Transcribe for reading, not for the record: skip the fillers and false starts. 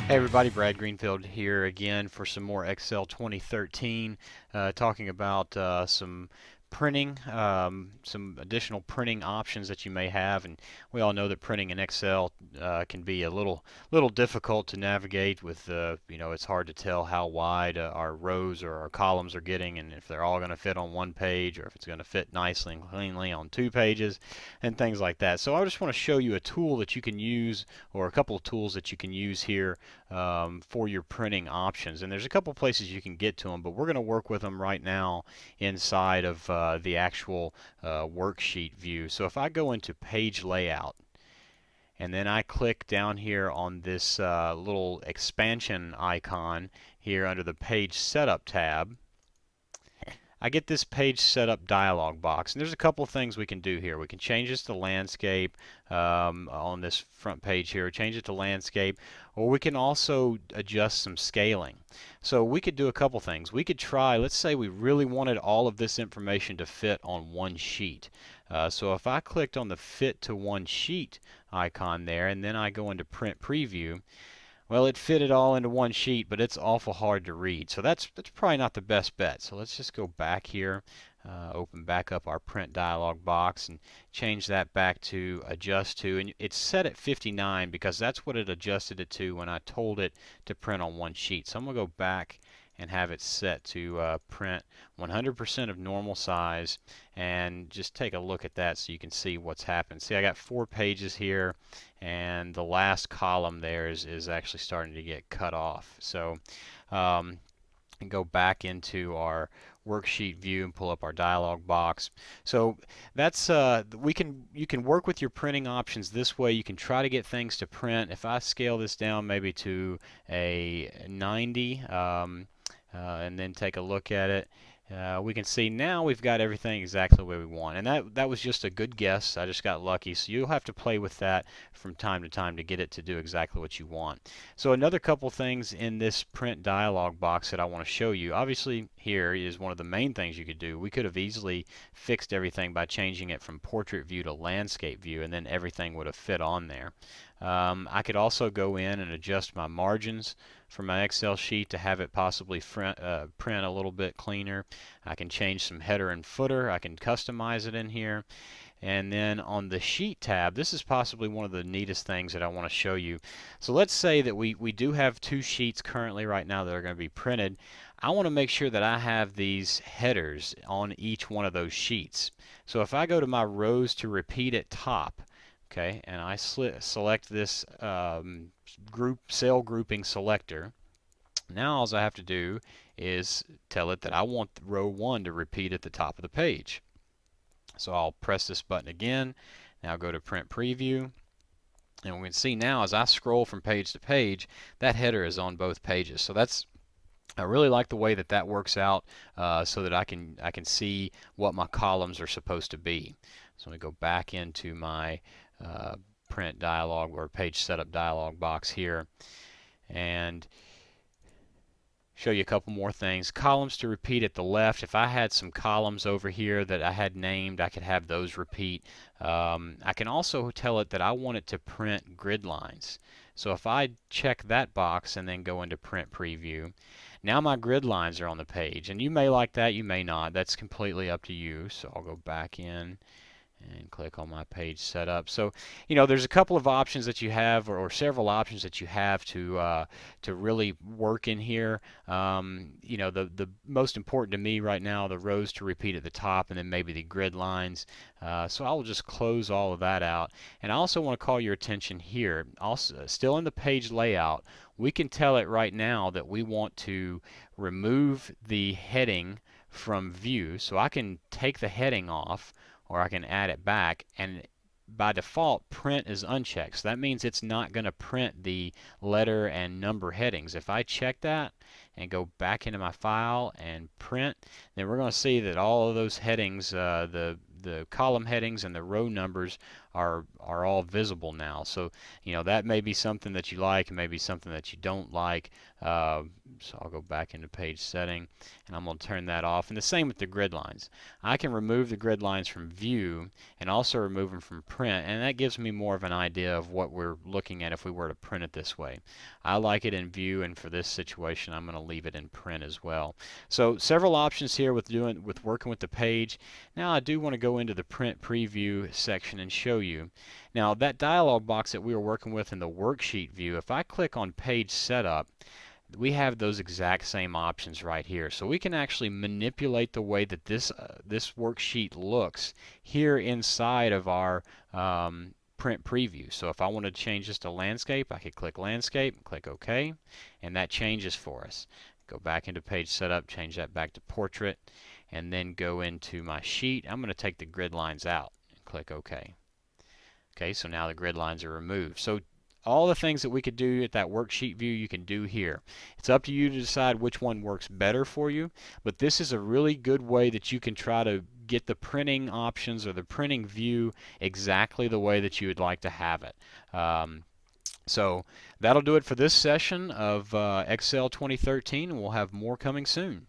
Hey everybody, Brad Greenfield here again for some more Excel 2013, talking about some printing, some additional printing options that you may have. And we all know that printing in Excel can be a little difficult to navigate with, it's hard to tell how wide our rows or our columns are getting, and if they're all going to fit on one page or if it's going to fit nicely and cleanly on two pages and things like that. So I just want to show you a tool that you can use, or a couple of tools that you can use here for your printing options. And there's a couple places you can get to them, but we're going to work with them right now inside of the actual worksheet view. So if I go into page layout, and then I click down here on this little expansion icon here under the page setup tab, I get this page setup dialog box, and there's a couple of things we can do here. We can change this to landscape on this front page here, change it to landscape, or we can also adjust some scaling. So we could do a couple things. We could try, let's say we really wanted all of this information to fit on one sheet. So if I clicked on the fit to one sheet icon there, and then I go into print preview, well, it fit it all into one sheet, but it's awful hard to read. So that's probably not the best bet. So let's just go back here, open back up our print dialog box, and change that back to adjust to. And it's set at 59 because that's what it adjusted it to when I told it to print on one sheet. So I'm going to go back and have it set to print 100% of normal size, and just take a look at that so you can see what's happened. See, I got 4 pages here, and the last column there is actually starting to get cut off. So and go back into our worksheet view and pull up our dialog box. So that's you can work with your printing options this way. You can try to get things to print. If I scale this down maybe to a 90 and then take a look at it, we can see now we've got everything exactly the way we want. And that was just a good guess. I just got lucky. So you'll have to play with that from time to time to get it to do exactly what you want. So another couple things in this print dialog box that I want to show you. Obviously here is one of the main things you could do. We could have easily fixed everything by changing it from portrait view to landscape view, and then everything would have fit on there. I could also go in and adjust my margins for my Excel sheet to have it possibly print a little bit cleaner. I can change some header and footer. I can customize it in here. And then on the sheet tab, this is possibly one of the neatest things that I want to show you. So let's say that we do have 2 sheets currently right now that are going to be printed. I want to make sure that I have these headers on each one of those sheets. So if I go to my rows to repeat at top, okay, and I select this cell grouping selector, now all I have to do is tell it that I want row 1 to repeat at the top of the page. So I'll press this button again. Now go to print preview, and we can see now as I scroll from page to page, that header is on both pages. So I really like the way that works out, so that I can see what my columns are supposed to be. So I'm going to go back into my print dialog or page setup dialog box here and show you a couple more things. Columns to repeat at the left. If I had some columns over here that I had named, I could have those repeat. I can also tell it that I want it to print grid lines. So if I check that box and then go into print preview, now my grid lines are on the page. And you may like that, you may not. That's completely up to you. So I'll go back in and click on my page setup. So, there's a couple of options that you have, or several options that you have to really work in here. The most important to me right now, the rows to repeat at the top, and then maybe the grid lines. So I will just close all of that out. And I also want to call your attention here, also still in the page layout, we can tell it right now that we want to remove the heading from view. So I can take the heading off, or I can add it back, and by default print is unchecked. So that means it's not going to print the letter and number headings. If I check that and go back into my file and print, then we're going to see that all of those headings, the column headings and the row numbers, are all visible now. So that may be something that you like, and maybe something that you don't like. So I'll go back into page setting, and I'm going to turn that off. And the same with the grid lines. I can remove the grid lines from view and also remove them from print, and that gives me more of an idea of what we're looking at if we were to print it this way. I like it in view, and for this situation I'm going to leave it in print as well. So several options here with working with the page. Now I do want to go into the print preview section and show you. Now that dialog box that we were working with in the worksheet view, if I click on page setup, we have those exact same options right here. So we can actually manipulate the way that this worksheet looks here inside of our print preview. So if I want to change this to landscape, I could click landscape, click OK, and that changes for us. Go back into page setup, change that back to portrait, and then go into my sheet. I'm going to take the grid lines out and click OK. Okay, so now the grid lines are removed. So all the things that we could do at that worksheet view, you can do here. It's up to you to decide which one works better for you, but this is a really good way that you can try to get the printing options or the printing view exactly the way that you would like to have it. So that'll do it for this session of Excel 2013, and we'll have more coming soon.